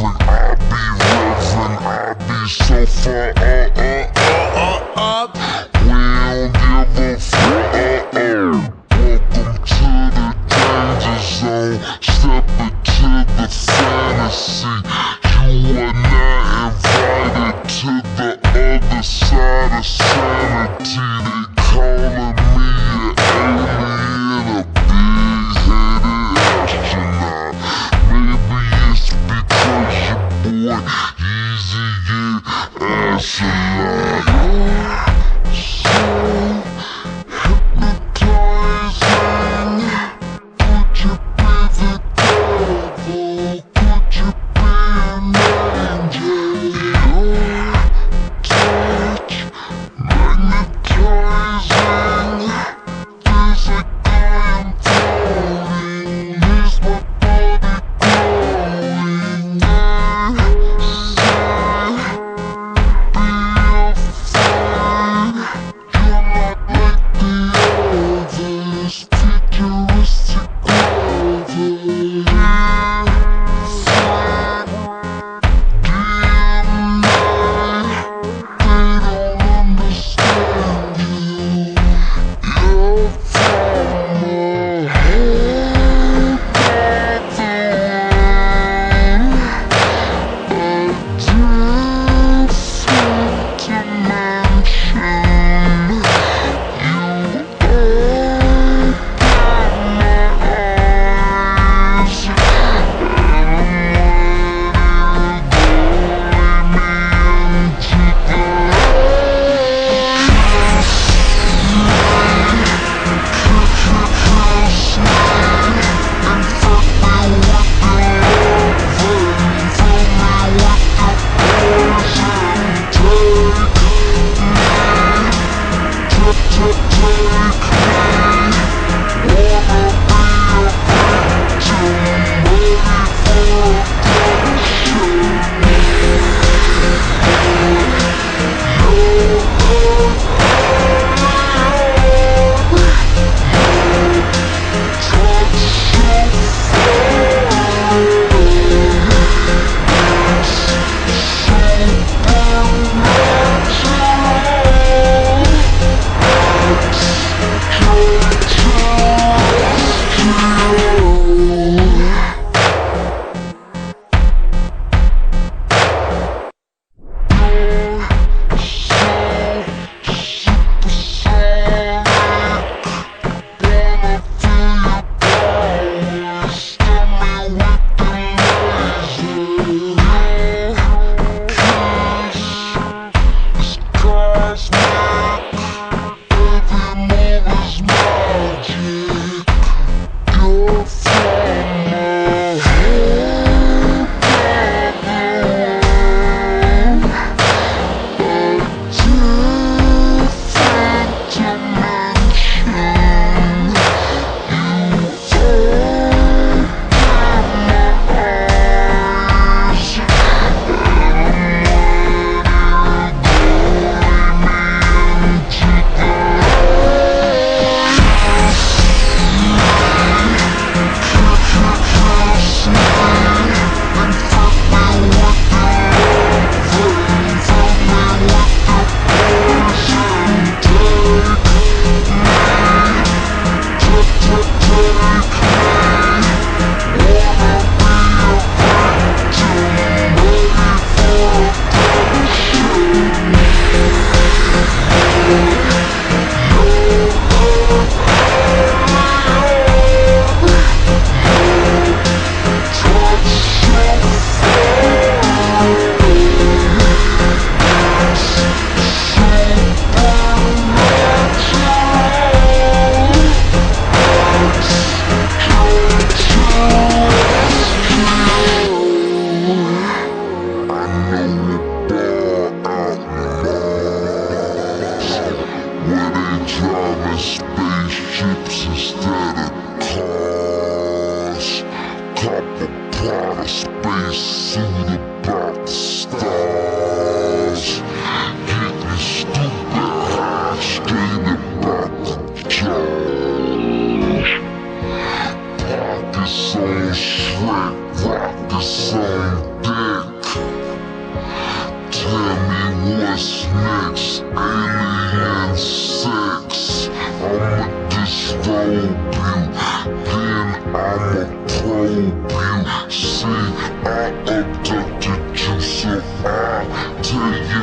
I be so far up. We don't give a fuck. Welcome to the danger zone. Step into the fantasy. You are not invited to the other side of sanity. They calling me an alien, a big-headed astronaut. Maybe it's because your boy Easy get ass a lot. So hypnotizing. Could you be the devil? Could you be an angel? Your touch magnetizing. Feels like I am floating. Here's my body glowing. Driving spaceships instead of cars. Copper pot, a space suit about the stars. Getting stupid high, skating about the jaws. Pockets on Shrek, rockets on deck. Tell me what's next, alien sex. I'ma disrobe you, then I'ma probe you. See, I abducted you, so I'll tell you